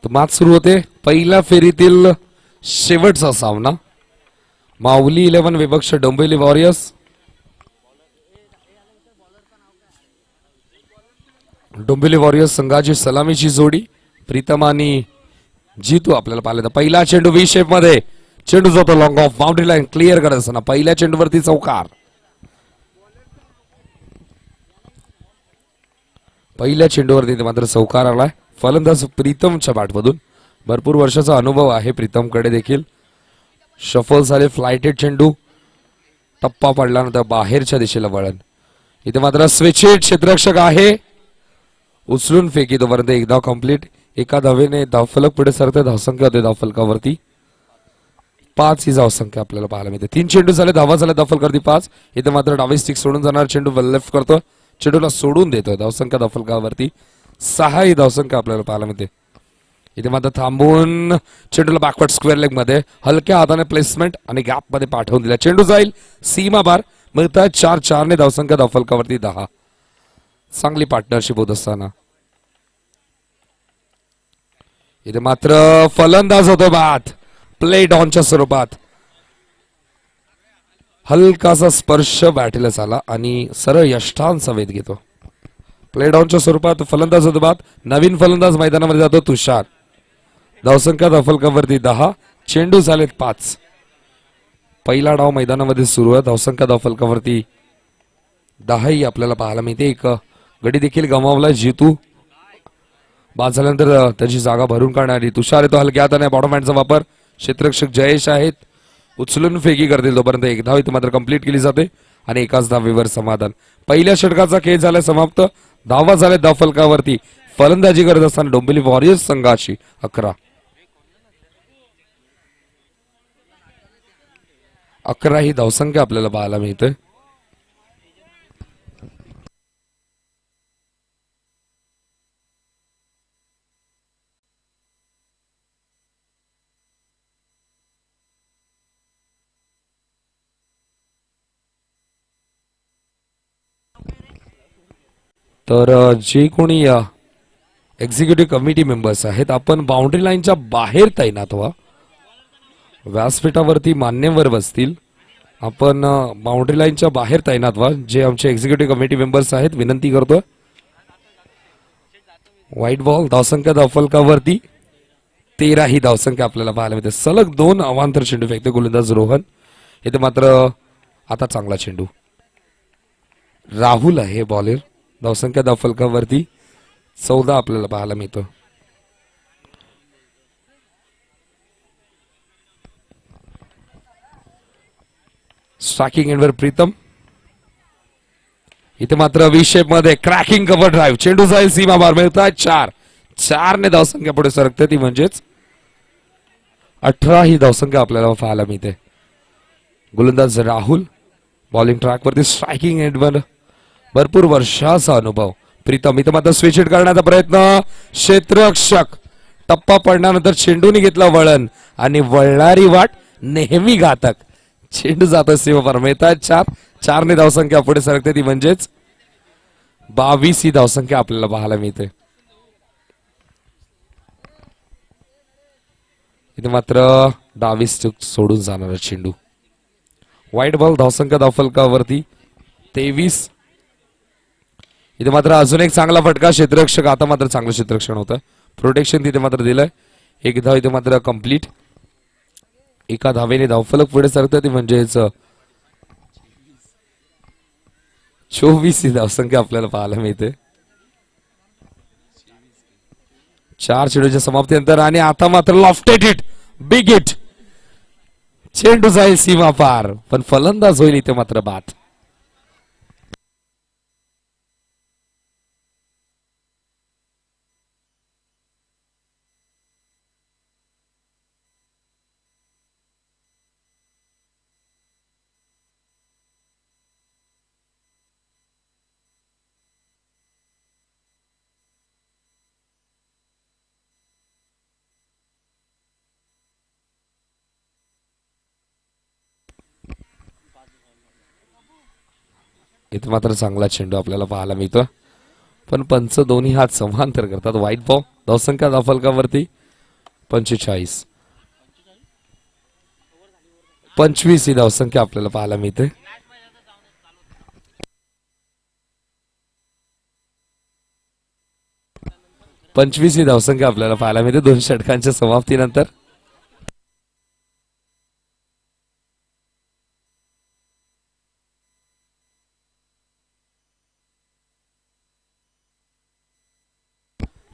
तर मॅच सुरू होते. पहिल्या फेरीतील शेवटचा सामना माऊली 11 विपक्ष डोंबिवली वॉरियर्स. डोंबिवली वॉरियर्स संघाची सलामीची जोडी प्रीतम आणि जीतू आपल्याला पाहिलं. पहिला चेंडू व्ही शेप मध्ये, चेंडू जातो long of boundary line clear करत असताना पहिल्या चेंडूवरती चौकार. पहिल्या चेंडूवरती मात्र चौकार आलाय. फलंदाज प्रीतमच्या बॅटमधून. भरपूर वर्षाचा अनुभव आहे प्रीतमकडे देखील. शफल झाले फ्लायटेड चेंडू, टप्पा पडल्यानंतर बाहेरच्या दिशेला वळण. इथे मात्र स्विचिट क्षेत्ररक्षक आहे, उचलून फेकी तोपर्यंत एक धाव कंप्लीट. एका धावेने धावफलक पुढे सरते. धावसंख्या होते धावफलकावरती 5 ही धावसंख्या आपल्याला पाहायला मिळते. 3 चेंडू झाले, धावा झाल्या धावफलकावरती 5. इथे मात्र डावी स्टिक सोडून जाणार चेंडू लेफ्ट करतो, चेंडूला सोडून देतोय. धावसंख्या धावफलकावरती 6 ही धावसंख्या आपल्याला पाहायला मिळते. इथे मात्र थांबून चेंडूला बॅकवर्ड स्क्वेअर लेग मध्ये हलक्या हाताने प्लेसमेंट आणि गॅप मध्ये पाठवून दिला. चेंडू जाईल सीमा बार. मिळतात 4-4 ने धावसंख्या धावफलकावरती 10. चांगली पार्टनरशिप होत असताना इथे मात्र फलंदाज होतो बाद. प्ले डॉनच्या स्वरूपात हलकासा स्पर्श बॅटला झाला आणि सरळ यष्टांचा वेध घेतो. प्ले डाऊनच्या स्वरूपात फलंदाज होतो बाद. नवीन फलंदाज मैदानामध्ये जातो तुषार. धावसंख्या धावफलकावरती 10. चेंडू झालेत 5. पहिला डाव मैदानामध्ये सुरू आहे. धावसंख्या धावफलकावरती 10 ही आपल्याला पाहायला मिळते. एक गडी देखील गमावला जीतू. बाद झाल्यानंतर त्याची जागा भरून काढणारी तुषार येतो. हलक्या हाताने बॉटम हँडचा वापर. क्षेत्ररक्षक जयेश आहेत, उचलून फेकी करतील तोपर्यंत एक धाव इथे मात्र कंप्लीट केली जाते आणि एकाच धावेवर समाधान. पहिल्या षटकाचा खेळ झाला समाप्त. धावा झाल्या धावफलकावरती. फलंदाजी करत असताना डोंबिवली वॉरियर्स संघाची 11 ही धावसंख्या आपल्याला पाहायला मिळते. तर जे कोणी एक्झिक्युटिव्ह कमिटी मेंबर्स आहेत, आपण बाउंड्री लाईनच्या बाहेर तैनात व्हा. व्यासपीठावरती मान्यवर बसतील. आपण बाउंड्री लाईनच्या बाहेर तैनात व्हा. जे आमचे एक्झिक्युटिव्ह कमिटी मेंबर्स आहेत विनंती करतोय. White ball. धावसंख्या धावफलकावरती 13 ही धावसंख्या आपल्याला पाहायला मिळते. सलग 2 अवांतर चेंडू फेकते गोलंदाज रोहन. इथे मात्र आता चांगला चेंडू. राहुल आहे बॉलर. धावसंख्या धावफलकावरती 14 आपल्याला पाहायला मिळतं. स्ट्रायकिंग एंडवर प्रीतम. इथे मात्र व्ही शेप मध्ये क्रॅकिंग कव्हर ड्राईव्ह. चेंडू जाईल सीमा बार. मिळतात 4 ने धावसंख्या पुढे सरकते. ती म्हणजेच 18 ही धावसंख्या आपल्याला पाहायला मिळते. गोलंदाज राहुल बॉलिंग ट्रॅक वरती. स्ट्रायकिंग एंडवर भरपूर वर्षाचा अनुभव प्रीतम. इथे मात्र स्विच हिट करण्याचा प्रयत्न. क्षेत्ररक्षक टप्पा पडल्यानंतर चेंडूने घेतला वळण आणि वळणारी वाट नेहमी घातक. चेंडू जात सीमापार. मिळतात 4 ने धावसंख्या पुढे सरकते. ती म्हणजेच 22 ही धावसंख्या आपल्याला पाहायला मिळते. इथे मात्र डावी स्टिक सोडून जाणारा चेंडू. White ball. धावसंख्या धावफलकावरती 23. इथे मात्र अजून एक चांगला फटका. क्षेत्ररक्षक आता मात्र चांगलं क्षेत्ररक्षण होतं. प्रोटेक्शन तिथे मात्र दिलंय. एक धाव इथे मात्र कंप्लीट. एका धावेने धावफलक पुढे सरकतं. ती म्हणजेच 24 ही धावसंख्या आपल्याला पाहायला मिळते. 4 चेंडूच्या समाप्तीनंतर आणि आता मात्र लॉफ्टेड हिट. Big hit. चेंडू जाईल सीमा पार पण फलंदाज होईल इथे मात्र बाद. इथे मात्र चांगला चेंडू आपल्याला पाहायला मिळतो पण पंच दोन्ही हात समांतर करतात. White ball. धावसंख्या धावफलकावरती 45. 25 ही धावसंख्या आपल्याला पाहायला मिळते. पंचवीस ही धावसंख्या आपल्याला पाहायला मिळते 2 षटकांच्या समाप्तीनंतर.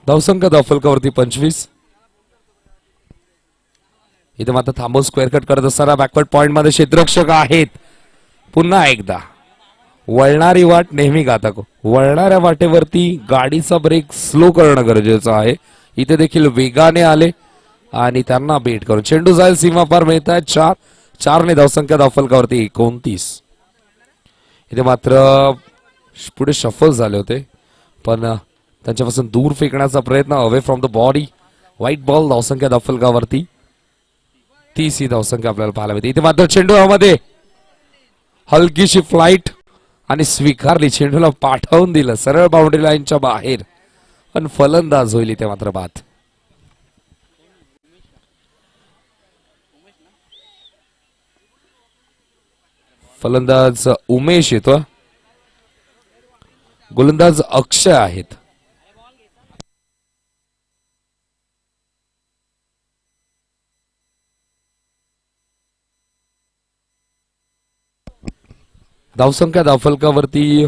धावसंख्या धावफलकावरती 25. इथे मात्र थांबून स्क्वेअर कट करत असताना बॅकवर्ड पॉइंट मध्ये क्षेत्ररक्षक आहेत. पुन्हा एकदा वळणारी वाट नेहमी घातक. वळणाऱ्या वाटेवरती गाडीचा ब्रेक स्लो करणं गरजेचं आहे. इथे देखील वेगाने आले आणि त्यांना बेट करून चेंडू जाईल सीमा पार मिळत आहे. 4 ने धावसंख्या धावफलकावरती 29. इथे मात्र पुढे शफल झाले होते पण त्यांच्यापासून दूर फेकण्याचा प्रयत्न away from the body. White ball धावसंख्या धावफलकावरती 30 ही धावसंख्या आपल्याला पाहायला मिळते. इथे मात्र चेंडू हवामध्ये हलकीशी फ्लाइट आणि स्वीकारली. चेंडूला पाठवून दिलं सरळ बाउंड्री लाईनच्या बाहेर पण फलंदाज होईल इथे मात्र बाद. फलंदाज उमेश येतो. गोलंदाज अक्षय आहेत. धावसंख्या धावफलकावरती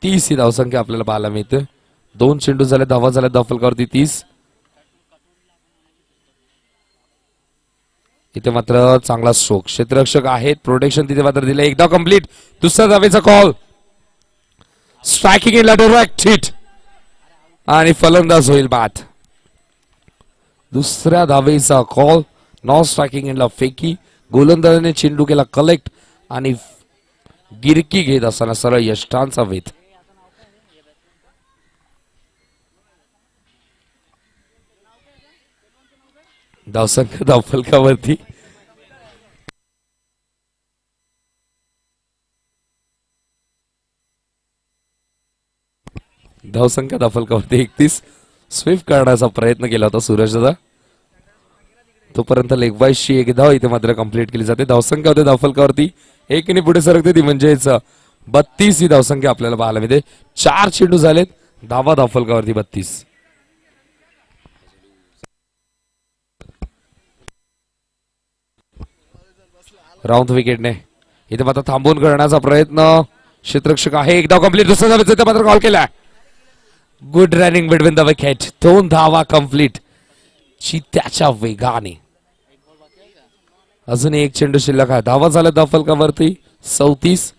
30 ही धावसंख्या आपल्याला पाहायला मिळते. 2 चेंडू झाले, धावा झाल्या धावफलकावरती 30. इथे मात्र चांगला स्ट्रोक. क्षेत्ररक्षक आहेत, प्रोटेक्शन तिथे मात्र दिले. एकदा कंप्लीट. दुसऱ्या धावेचा call. Striking end direct hit आणि फलंदाज होईल बाद. दुसऱ्या धावेचा कॉल. नॉन स्ट्रायकिंग इनला फेकी. गोलंदाजाने चेंडू केला कलेक्ट आणि गिरकी घेत असताना सरळ यष्टांचा वेध. धावसंख्या धावफलकावरती धावसंख्या धावफलकावरती 31. स्विफ्ट करण्याचा प्रयत्न केला होता सूरज दादा. तोपर्यंत लेगबाईसची एक धाव इथे मात्र कंप्लीट केली जाते. धावसंख्या होते धावफलकावरती 1 ने पुढे सरकते ती म्हणजेच 32 ही धावसंख्या आपल्याला पाहायला मिळते. 4 चेंडू झालेत, धावा धावफलकावरती 32. राऊंड विकेटने इथे मात्र थांबवून करण्याचा प्रयत्न. क्षेत्ररक्षक आहे. एकदा कंप्लीट. दुसऱ्या धावेचा मात्र कॉल केला. Good running between the wicket. 2 धावा कंप्लीट चित्त्याच्या वेगाने. अजून एक चेंडू शिल्लक आहे. धावा झाल्या धावफलकावरती 34.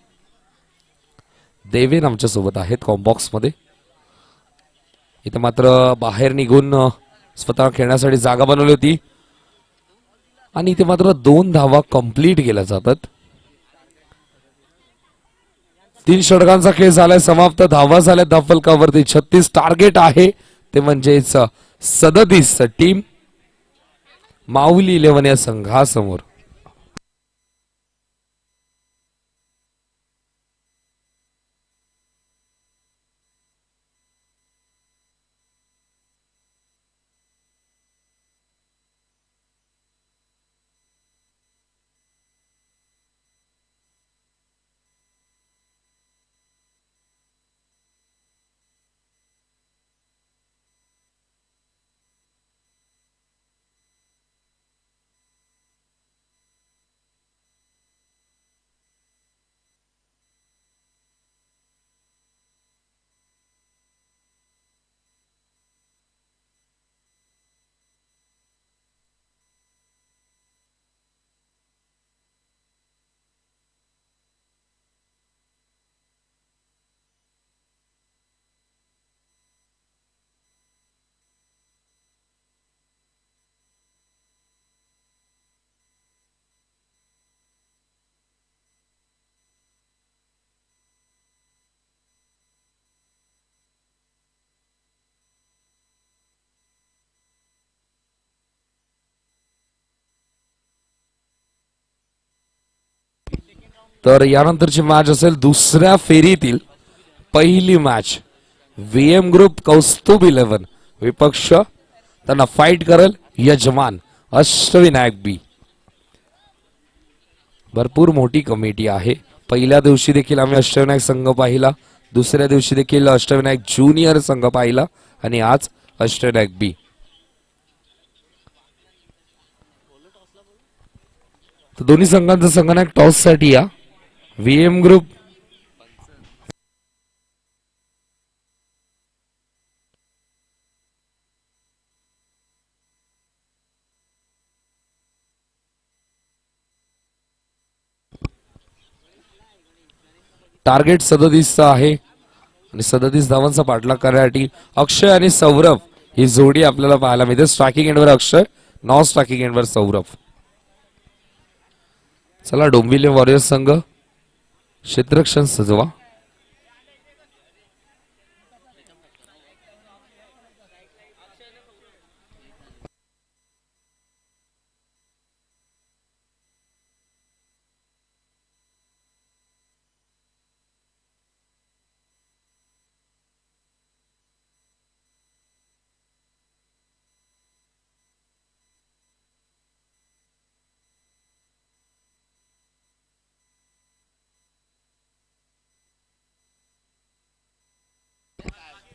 देवेन आमच्या सोबत आहेत कॉम्बॉक्स मध्ये. इथे मात्र बाहेर निघून स्वतः खेळण्यासाठी जागा बनवली होती आणि इथे मात्र 2 धावा कंप्लीट केल्या जातात. 3 षटकांचा खेळ झालाय समाप्त. धावा झाल्या धावफलकावरती 36. टार्गेट आहे ते म्हणजेच 37. टीम माऊली 11 या संघासमोर. तर यानंतरची मॅच असेल दुसऱ्या फेरीतील पहिली मॅच. VM ग्रुप कौस्तुभ 11 विपक्ष त्यांना फाईट करेल यजमान अष्टविनायक बी. भरपूर मोठी कमिटी आहे. पहिल्या दिवशी देखील आम्ही अष्टविनायक संघ पाहिला, दुसऱ्या दिवशी देखील अष्टविनायक ज्युनियर संघ पाहिला आणि आज अष्टविनायक बी. तर दोन्ही संघांचा संगणक टॉस साठी या. व्हीएम ग्रुप टार्गेट 37 आहे आणि 37 धावांचा पाठलाग करण्यासाठी अक्षय आणि सौरभ ही जोडी आपल्याला पाहायला मिळते. स्ट्रायकिंग एंडवर अक्षय, नॉन स्ट्रायकिंग एंडवर सौरभ. चला डोंबिवली वॉरियर्स संघ क्षेत्ररक्षण सजवा.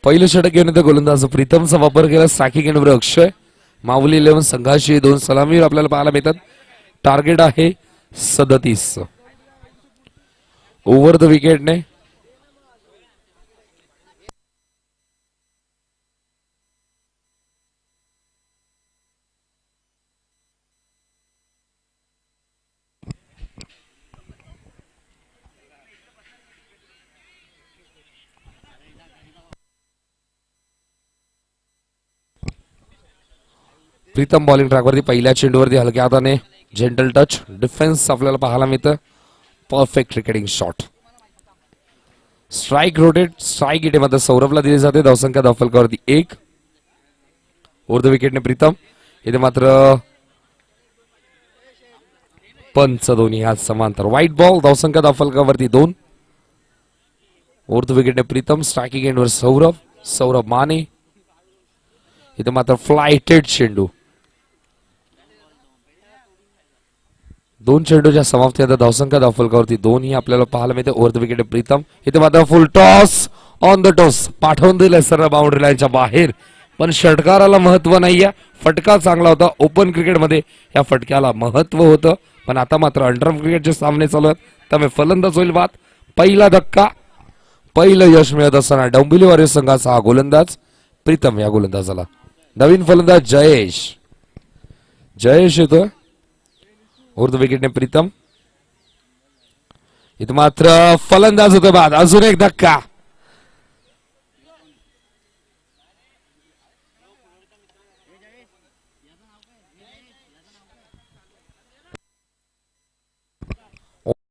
पहिलं षटक घेऊन येतं गोलंदाज प्रीतमचा वापर केला. स्ट्रायकिंग एंडवर अक्षय. माऊली 11 संघाची 2 सलामीवर आपल्याला पाहायला मिळतात. टार्गेट आहे 37. ओव्हर द विकेटने प्रीतम बॉलिंग ट्रॅकवरती पहिल्या चेंडूवरती हलक्या हाताने जेंटल टच डिफेन्स आपल्याला पाहायला मिळतं. Perfect cricketing shot. Strike rotate strike इटे मध्ये सौरभला दिली जाते. धावसंख्या धावफलकावरती 1. ओव्हर द विकेटने प्रीतम. इथे मात्र पंच दोन्ही हात समांतर. White ball. धावसंख्या धावफलकावरती 2. ओव्हर द विकेटने प्रीतम. स्ट्रायकिंग एंडवर सौरभ. सौरभ माने. इथे मात्र फ्लायटेड चेंडू. 2 चेंडूच्या समाप्ती आता धावसंख्या धावफलकावरती 2 ही आपल्याला पाहायला मिळते. Over the wicket Pritam. इथे मात्र फुल टॉस ऑन द टॉस पाठवून दिले सर्व बाउंड्री लाईनच्या बाहेर, पण षटकाराला महत्व नाहीये. फटका चांगला होता. ओपन क्रिकेटमध्ये या फटक्याला महत्व होतं, पण आता मात्र अंडरआर्म क्रिकेटचे सामने चालू आहेत, त्यामुळे फलंदाज होईल बाद. पहिला धक्का, पहिलं यश मिळत असताना डोंबिवली वॉरियर्स संघाचा हा गोलंदाज प्रीतम. या गोलंदाजाला नवीन फलंदाज जयेश. जयेश येतोय. ओव्हर द विकेटने प्रीतम. इथं मात्र फलंदाज होतो बाद. अजून एक धक्का.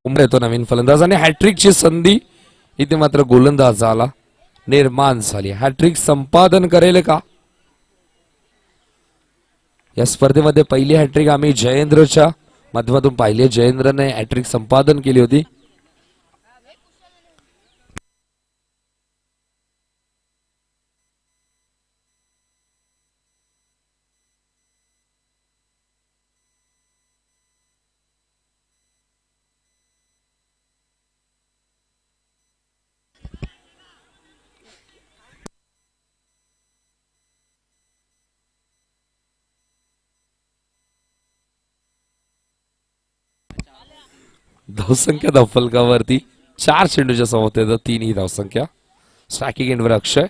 येतो नवीन फलंदाज आणि हॅट्रिकची संधी इथे मात्र गोलंदाजाला निर्माण झाली. हॅट्रिक संपादन करेल का? या स्पर्धेमध्ये पहिली हॅट्रिक आम्ही जयेंद्रच्या माध्यमातून पाहिली. जयेंद्रने हॅट्रिक संपादन केली होती. धावसंख्या धावफलकावरती 4 चेंडूच्या समाप्तीत 3 ही धावसंख्या. स्ट्रायकिंग एंडवर अक्षय.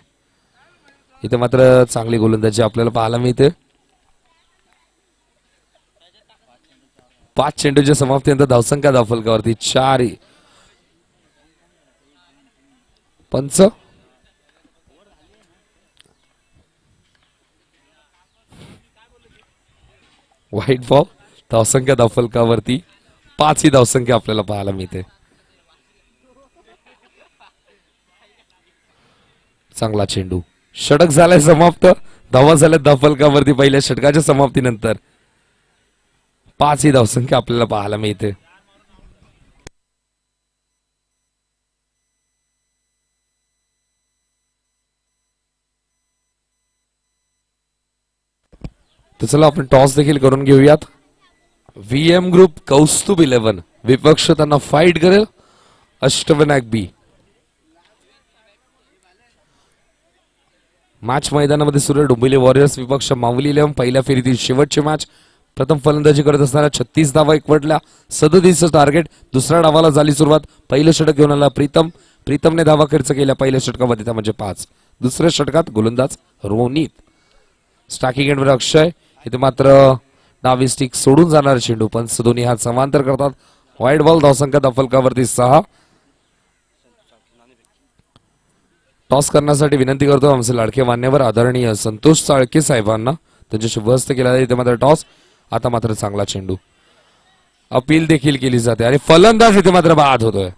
इथे मात्र चांगली गोलंदाजी आपल्याला पाहायला मिळते. 5 चेंडूच्या समाप्तीनंतर धावसंख्या धावफलकावरती 4. पंच व्हाईट बॉल. धावसंख्या धावफलकावरती 5 ही धावसंख्या आपल्याला पाहायला मिळते. चांगला चेंडू. षटक झालाय समाप्त. धावा झाल्या धावफलकावरती पहिल्या षटकाच्या समाप्तीनंतर 5 ही धावसंख्या आपल्याला पाहायला मिळते. तर चला आपण टॉस देखील करून घेऊयात. VM ग्रुप कौस्तुभ 11 विपक्ष त्यांना फाईट करेल अष्टविनायक बी. मॅच मैदानामध्ये सुरू आहे. डोंबिवली वॉरियर्स विपक्ष माऊली 11. पहिल्या फेरीतील शेवटची मॅच. प्रथम फलंदाजी करत असताना 36 धावा एकवटल्या, 37 टार्गेट. दुसऱ्या डावाला झाली सुरुवात. पहिलं षटक घेऊन आला प्रीतमने धावा खर्च केल्या पहिल्या षटकामध्ये, त्या म्हणजे 5. दुसऱ्या षटकात गोलंदाज रोनित. स्टॅकिंग एंडवर अक्षय. इथे मात्र डावी स्टिक सोडून जाणार चेंडू, पण दोन्ही हात समांतर करतात. Wide ball. धावसंख्या धावफलकावरती 6. टॉस करण्यासाठी विनंती करतो आमचे लाडके मान्यवर आदरणीय संतोष चाळके साहेबांना, त्यांच्या शुभहस्त केला आहे. इथे मात्र टॉस. आता मात्र चांगला चेंडू. अपील देखील केली जाते आणि फलंदाज इथे मात्र बाद होतोय.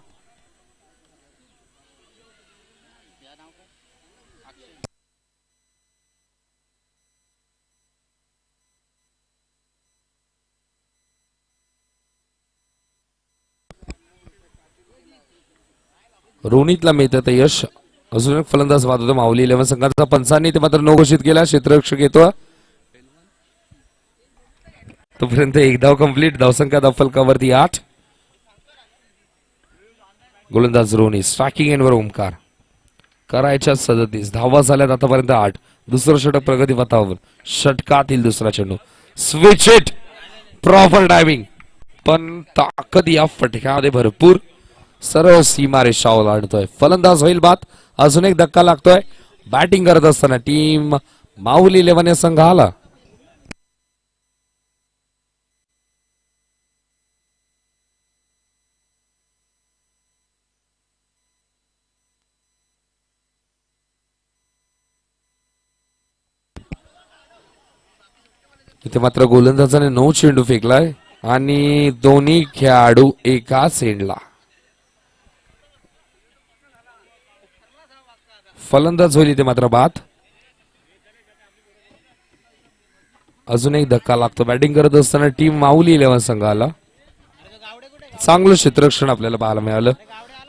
रोनितला मिळतं यश. अजून एक फलंदाज बाद होतो माऊली 11 संघाचा. पंचांनी ते मात्र नो घोषित केला. क्षेत्ररक्षक येतो. तोपर्यंत एक धाव कंप्लीट. धावसंख्या धावफलकावरती 8. गोलंदाज रोनी. स्ट्रायकिंग एंडवर ओमकार. करायच्या 37 धावा झाल्यात आतापर्यंत 8. दुसरं षटक प्रगती पथावर. षटकातील दुसरा चेंडू. Switch it. प्रॉपर टायमिंग, पण ताकद या फटक्यामध्ये भरपूर. सर्व सीमारेषा ओलांडतोय. फलंदाज होईल बाद. अजून एक धक्का लागतोय. बॅटिंग करत असताना टीम माऊली 11 या संघ आला. इथे मात्र गोलंदाजाने 9 चेंडू फेकलाय आणि दोन्ही खेळाडू एका सेंडला. फलंदाज होईल इथे मात्र बाद. अजून एक धक्का लागतो. बॅटिंग करत असताना टीम माऊली 11 संघाला. चांगलं क्षेत्ररक्षण आपल्याला पाहायला मिळालं,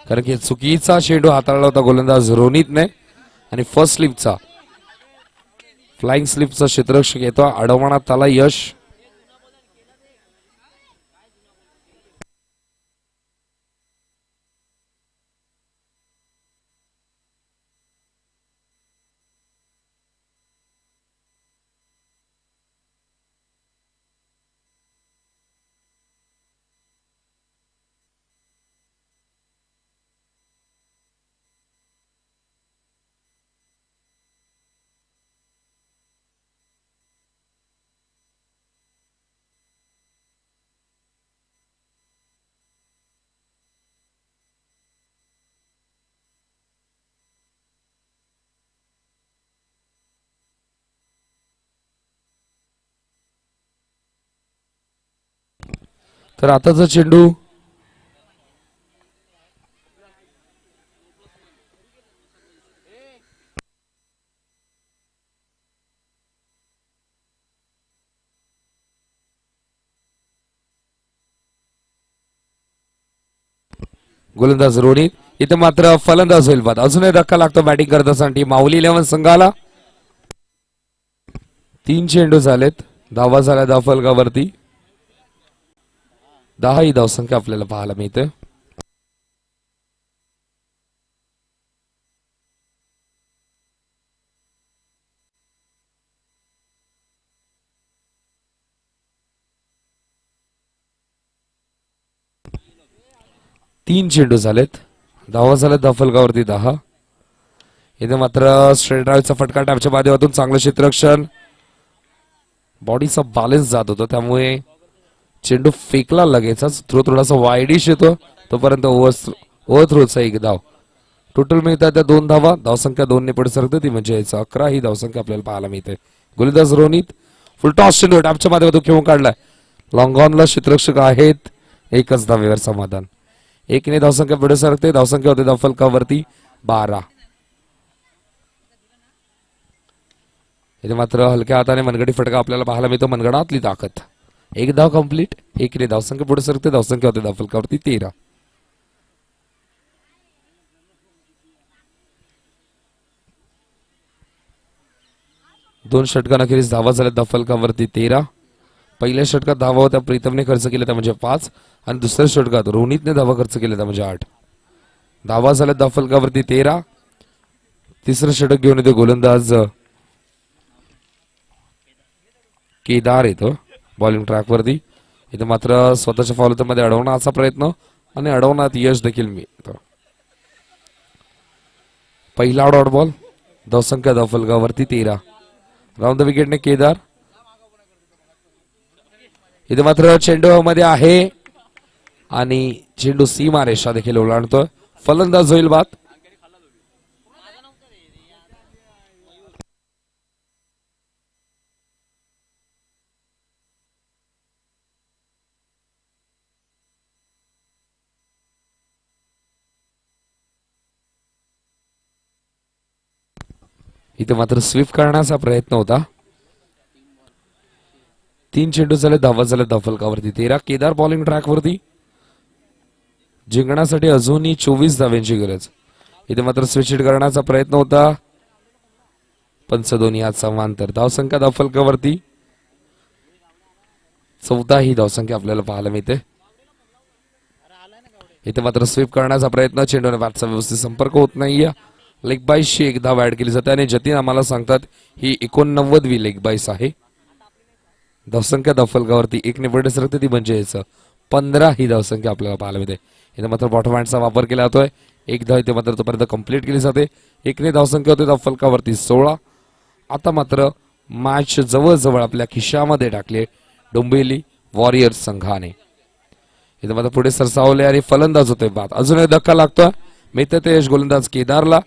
कारण की चुकीचा चेंडू हाताळला होता गोलंदाज रोनितने आणि फर्स्ट स्लिपचा फ्लाइंग स्लिपचा क्षेत्ररक्षक येतो. अडवण्यात आला यश. तर आताचा चेंडू गोलंदाज रोनित. इथे मात्र फलंदाज होईल बाद. अजूनही धक्का लागतो बॅटिंग करत असताना टीम माऊली 11 संघाला. 3 चेंडू झालेत. धावा झाल्या धावफलकावरती 10 ही धावसंख्या आपल्याला पाहायला मिळते. तीन चेंडू झालेत. धावा झाल्यात धावफलकावरती 10. इथे मात्र स्ट्रेट ड्राईव्हचा फटका टॅपच्या माध्यमातून चांगलं क्षेत्ररक्षण. बॉडीचा बॅलन्स जात होता, त्यामुळे चेंडू फेकला लगेचच. थ्रो थोडासा वाईडिश येतो, तोपर्यंत ओव्हर थ्रोचा एक धाव. टोटल मिळतात त्या 2 धावा. धावसंख्या 2 ने पुढे सरकते, ती म्हणजे 11 ही धावसंख्या आपल्याला पाहायला मिळते. गोलंदाज रोनित. फुल टॉस चेंडू टॅपच्या माध्यमातून खेळून काढलाय. लॉंग ऑनला क्षेत्ररक्षक आहेत. एकच धावेवर समाधान. 1 ने धावसंख्या पुढे सरकते. धावसंख्या होते धावफलकावरती 12. इथे मात्र हलक्या हाताने मनगडी फटका आपल्याला पाहायला मिळतो. मनगडातली ताकद. 1 धाव कंप्लीट. 1 ने धावसंख्या पुढे सरकते. धावसंख्या होते धावफलकावरती 13. 2 षटकांखेरीज धावा झाल्या दफलकावरती 13. पहिल्या षटकात धावा होत्या प्रीतमने खर्च केल्या त्या म्हणजे 5 आणि दुसऱ्या षटकात रोहितने धावा खर्च केल्या त्या म्हणजे 8. धावा झाल्या दफलकावरती 13. तिसरं षटक घेऊन येतो गोलंदाज केदार येतो बॉलिंग ट्रॅकवरती. इथे मात्र स्वतःच्या फॉलोमध्ये अडवण्याचा प्रयत्न आणि अडवण्यात यश देखील मिळतं. पहिला डॉट बॉल धावसंख्या दफलकावरती 13. राऊंड द विकेटने केदार. इथे मात्र चेंडू मध्ये आहे आणि चेंडू सीमा रेषा देखील ओलांडतोय. फलंदाज होईल बाद. इथे मात्र स्वीप करण्याचा प्रयत्न होता. 3 चेंडू झाले धावा झाले दफलकावरती 13. केदार बॉलिंग ट्रॅकवरती. जिंकण्यासाठी अजूनही 24 धाव्यांची गरज. इथे मात्र स्विच हिट करण्याचा प्रयत्न होता. पंच दोन्ही हात समांतर. धावसंख्या दफलकावरती 14 ही धावसंख्या आपल्याला पाहायला मिळते. इथे मात्र स्वीप करण्याचा प्रयत्न. चेंडूने बॅटचा व्यवस्थित संपर्क होत नाहीये. लेग बाईसची एक धाव ऍड केली जाते आणि जतीन आम्हाला सांगतात ही 89वी लेग बाईस आहे. धावसंख्या दफलकावरती 1 ने पुढे सरकते ती म्हणजे 15 ही धावसंख्या आपल्याला पाहायला मिळते. इथे मात्र बॉटम हँडचा वापर केला जातोय. एक धाव इथे मात्र तोपर्यंत कंप्लीट केली जाते. 1 ने धावसंख्या होते दफलकावरती 16. आता मात्र मॅच जवळजवळ आपल्या खिशामध्ये टाकले डोंबिवली वॉरियर्स संघाने. इथे मात्र पुढे सरसावले आणि फलंदाज होते बाद. अजून एक धक्का लागतोय. मिळते ते यश गोलंदाज केदारला.